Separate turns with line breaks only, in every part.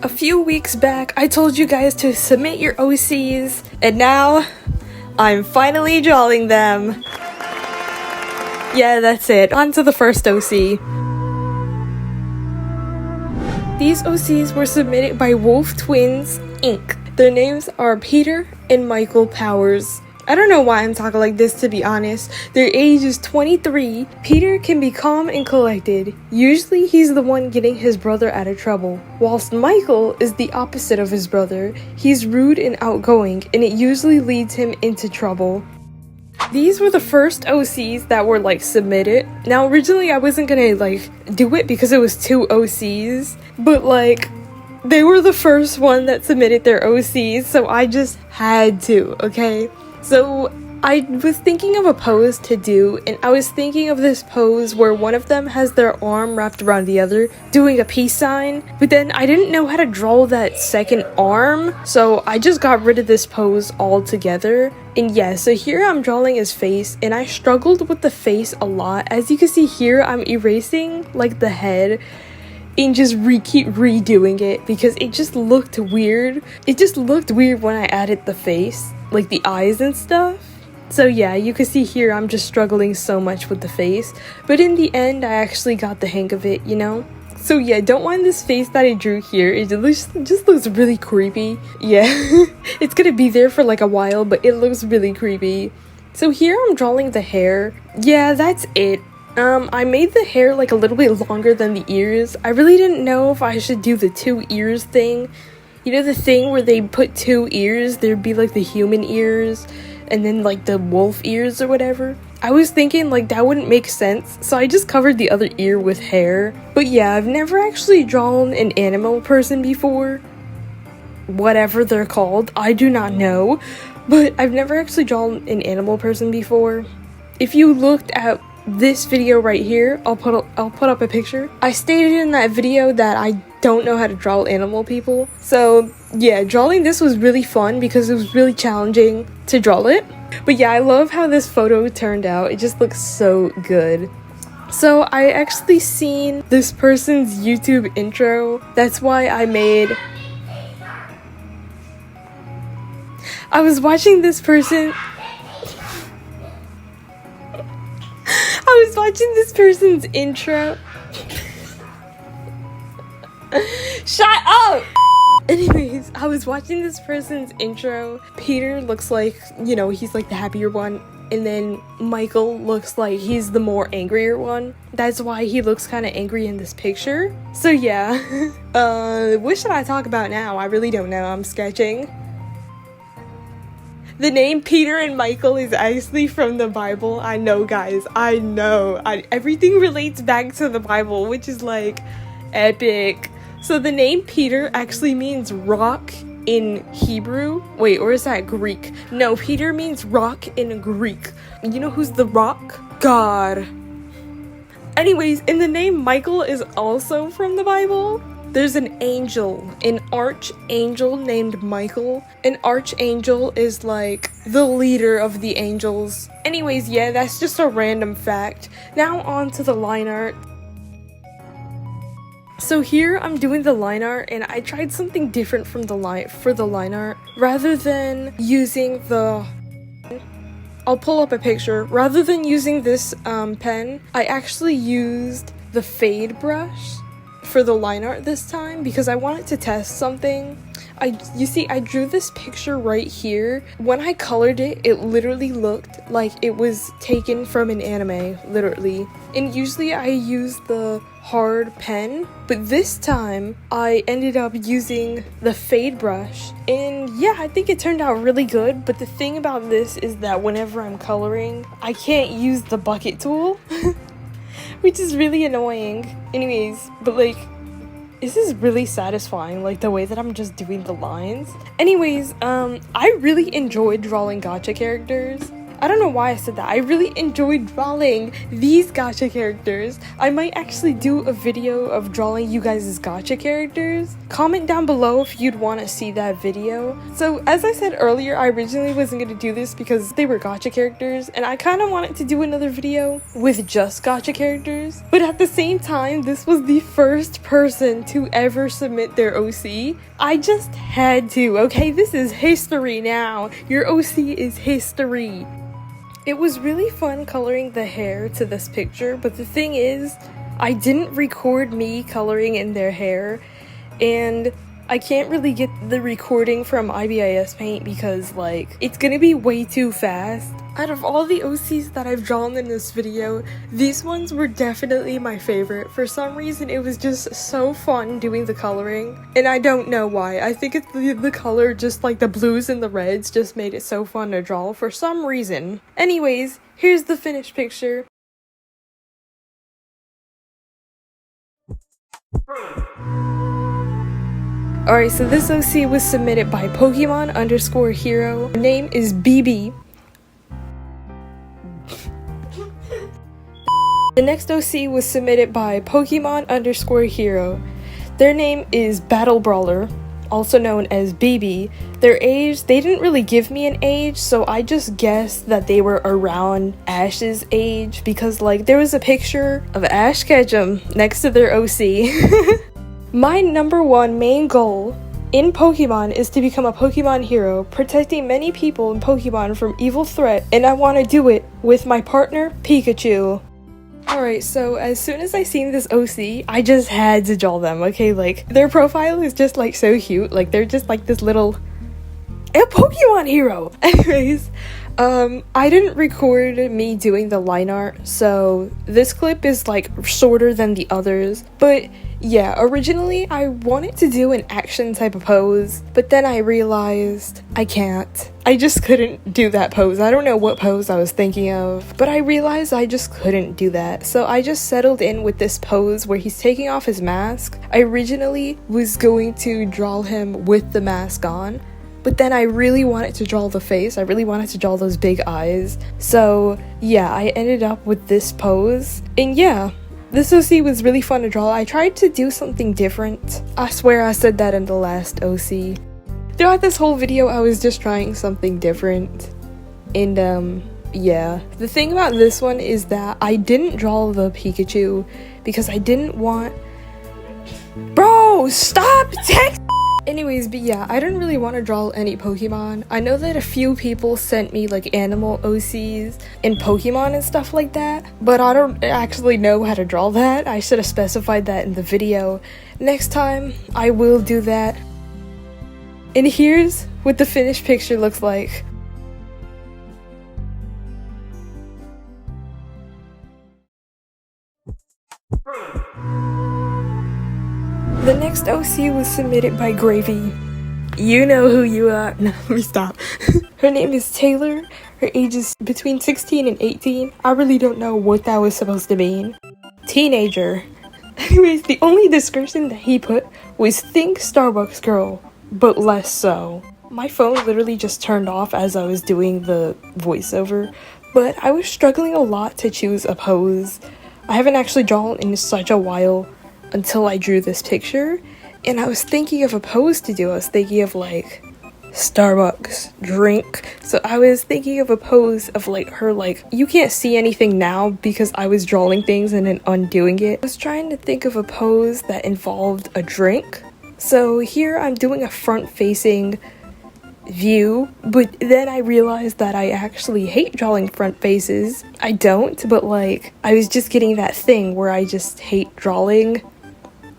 A few weeks back, I told you guys to submit your OCs, and now I'm finally drawing them. Yeah, that's it. On to the first OC. These OCs were submitted by Wolf Twins, Inc. Their names are Peter and Michael Powers. I don't know why I'm talking like this, to be honest. Their age is 23. Peter can be calm and collected. Usually he's the one getting his brother out of trouble. Whilst Michael is the opposite of his brother. He's rude and outgoing, and it usually leads him into trouble. These were the first OCs that were submitted. Now originally I wasn't gonna do it because it was 2 OCs, but they were the first one that submitted their OCs, so I just had to, okay? So I was thinking of a pose to do, and I was thinking of this pose where one of them has their arm wrapped around the other, doing a peace sign, but then I didn't know how to draw that second arm, so I just got rid of this pose altogether. And yeah, so here I'm drawing his face, and I struggled with the face a lot. As you can see here, I'm erasing the head and just keep redoing it because it just looked weird. It just looked weird when I added the face, the eyes and stuff. So yeah, you can see here I'm just struggling so much with the face, but in the end I actually got the hang of it, you know? So yeah, don't mind this face that I drew here. It just looks really creepy. Yeah, it's gonna be there for a while, but it looks really creepy. So here I'm drawing the hair. Yeah, that's it. I made the hair a little bit longer than the ears. I really didn't know if I should do the 2 ears thing. You know the thing where they put 2 ears? There'd be the human ears and then the wolf ears or whatever. I was thinking that wouldn't make sense, so I just covered the other ear with hair. But yeah, I've never actually drawn an animal person before. Whatever they're called, I do not know. But I've never actually drawn an animal person before. If you looked at this video right here, I'll put up a picture. I stated in that video that I don't know how to draw animal people. So yeah, drawing this was really fun because it was really challenging to draw it. But yeah, I love how this photo turned out. It just looks so good. So I actually seen this person's YouTube intro. That's why I was watching this person. I was watching this person's intro. Shut up! Anyways, I was watching this person's intro. Peter looks like, he's the happier one. And then Michael looks like he's the more angrier one. That's why he looks kind of angry in this picture. So yeah. What should I talk about now? I really don't know. I'm sketching. The name Peter and Michael is actually from the Bible. I know, guys. I know. Everything relates back to the Bible, which is epic. So the name Peter actually means rock in Hebrew. Wait, or is that Greek? No, Peter means rock in Greek. You know who's the rock? God. Anyways, and the name Michael is also from the Bible. There's an angel, an archangel named Michael. An archangel is the leader of the angels. Anyways, yeah, that's just a random fact. Now on to the line art. So here I'm doing the line art, and I tried something different for the line art. Rather than using I'll pull up a picture. Rather than using this pen, I actually used the fade brush for the line art this time because I wanted to test something. You see, I drew this picture right here. When I colored it, it literally looked like it was taken from an anime, literally. And usually I use the hard pen, but this time I ended up using the fade brush. And yeah, I think it turned out really good, but the thing about this is that whenever I'm coloring, I can't use the bucket tool. Which is really annoying. Anyways, but this is really satisfying, the way that I'm just doing the lines. Anyways, I really enjoyed drawing gacha characters. I don't know why I said that. I really enjoyed drawing these gacha characters. I might actually do a video of drawing you guys' gacha characters. Comment down below if you'd want to see that video. So as I said earlier, I originally wasn't going to do this because they were gacha characters, and I kind of wanted to do another video with just gacha characters. But at the same time, this was the first person to ever submit their OC. I just had to, okay? This is history now. Your OC is history. It was really fun coloring the hair to this picture, but the thing is, I didn't record me coloring in their hair, and I can't really get the recording from IBIS Paint because, like, it's gonna be way too fast. Out of all the OCs that I've drawn in this video, these ones were definitely my favorite. For some reason, it was just so fun doing the coloring, and I don't know why. I think it's the color, just like the blues and the reds, just made it so fun to draw for some reason. Anyways, here's the finished picture. Alright, so this OC was submitted by Pokemon_hero. Her name is BB. The next OC was submitted by Pokemon_hero. Their name is Battle Brawler, also known as BB. Their age, they didn't really give me an age, so I just guessed that they were around Ash's age because, like, there was a picture of Ash Ketchum next to their OC. My number one main goal in Pokemon is to become a Pokemon hero, protecting many people in Pokemon from evil threat, and I want to do it with my partner, Pikachu. Alright, so as soon as I seen this OC, I just had to draw them, okay? Like, their profile is just, like, so cute. Like, they're just, like, this little... a Pokemon hero! Anyways, I didn't record me doing the line art, so this clip is, like, shorter than the others. But, yeah, originally I wanted to do an action type of pose, but then I realized I can't. I just couldn't do that pose. I don't know what pose I was thinking of, but I realized I just couldn't do that. So I just settled in with this pose where he's taking off his mask. I originally was going to draw him with the mask on, but then I really wanted to draw the face. I really wanted to draw those big eyes. So yeah, I ended up with this pose. And yeah, this OC was really fun to draw. I tried to do something different. I swear I said that in the last OC. Throughout this whole video, I was just trying something different. And yeah. The thing about this one is that I didn't draw the Pikachu because I didn't want... Bro, stop text! Anyways, but yeah, I didn't really want to draw any Pokemon. I know that a few people sent me like animal OCs and Pokemon and stuff like that, but I don't actually know how to draw that. I should have specified that in the video. Next time, I will do that. And here's what the finished picture looks like. The next OC was submitted by Gravy. You know who you are. No, let me stop. Her name is Taylor. Her age is between 16 and 18. I really don't know what that was supposed to mean. Teenager. Anyways, the only description that he put was think Starbucks girl, but less so. My phone literally just turned off as I was doing the voiceover, but I was struggling a lot to choose a pose. I haven't actually drawn in such a while until I drew this picture, and I was thinking of a pose to do. I was thinking of like Starbucks drink, so I was thinking of a pose of like her, like, you can't see anything now because I was drawing things and then undoing it. I was trying to think of a pose that involved a drink, so here I'm doing a front facing view, but then I realized that I actually hate drawing front faces. I don't, but like I was just getting that thing where I just hate drawing.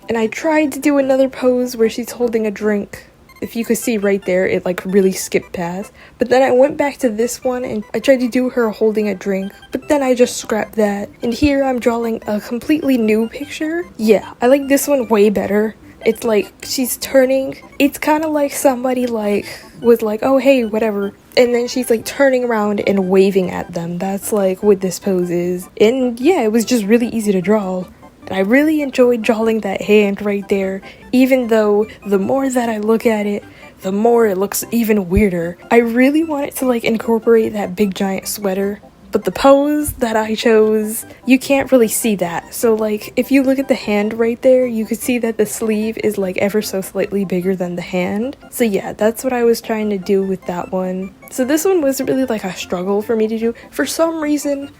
And I tried to do another pose where she's holding a drink. If you could see right there, it like really skipped past. But then I went back to this one and I tried to do her holding a drink, but then I just scrapped that. And here I'm drawing a completely new picture. Yeah, I like this one way better. It's like she's turning. It's kind of like somebody like was like, oh hey, whatever. And then she's like turning around and waving at them. That's like what this pose is. And yeah, it was just really easy to draw. And I really enjoyed drawing that hand right there, even though the more that I look at it, the more it looks even weirder. I really wanted to like incorporate that big giant sweater, but the pose that I chose, you can't really see that. So like if you look at the hand right there, you could see that the sleeve is like ever so slightly bigger than the hand. So yeah, that's what I was trying to do with that one. So this one was really like a struggle for me to do. For some reason,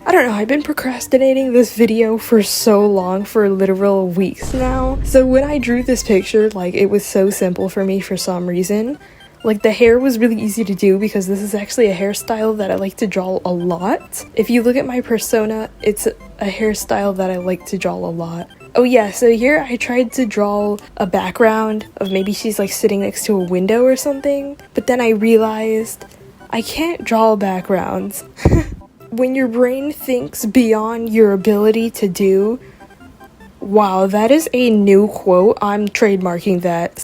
I don't know, I've been procrastinating this video for so long, for literal weeks now. So when I drew this picture, like it was so simple for me for some reason. Like the hair was really easy to do because this is actually a hairstyle that I like to draw a lot. If you look at my persona, it's a hairstyle that I like to draw a lot. Oh yeah, so here I tried to draw a background of maybe she's like sitting next to a window or something, but then I realized I can't draw backgrounds. When your brain thinks beyond your ability to do, wow, that is a new quote. I'm trademarking that.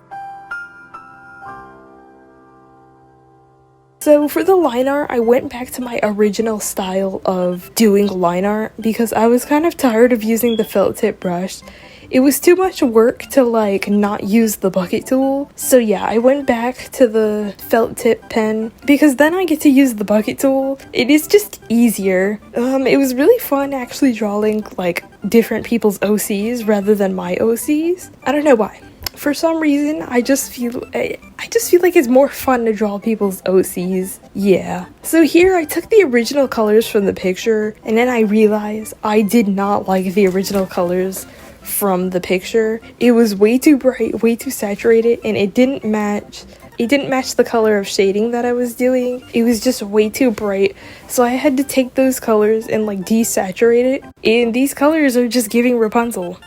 So for the line art, I went back to my original style of doing line art because I was kind of tired of using the felt tip brush. It was too much work to like not use the bucket tool. So yeah, I went back to the felt tip pen because then I get to use the bucket tool. It is just easier. It was really fun actually drawing like different people's OCs rather than my OCs. I don't know why. For some reason, I just feel like it's more fun to draw people's OCs. Yeah. So here I took the original colors from the picture, and then I realized I did not like the original colors from the picture. It was way too bright, way too saturated, and it didn't match the color of shading that I was doing. It was just way too bright. So I had to take those colors and like desaturate it. And these colors are just giving Rapunzel.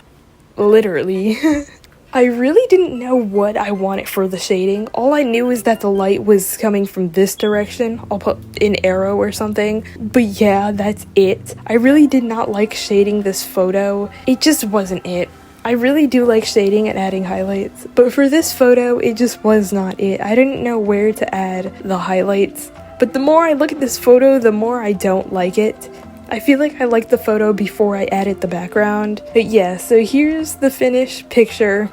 Literally. I really didn't know what I wanted for the shading. All I knew is that the light was coming from this direction. I'll put an arrow or something. But yeah, that's it. I really did not like shading this photo. It just wasn't it. I really do like shading and adding highlights. But for this photo, it just was not it. I didn't know where to add the highlights. But the more I look at this photo, the more I don't like it. I feel like I liked the photo before I added the background. But yeah, so here's the finished picture.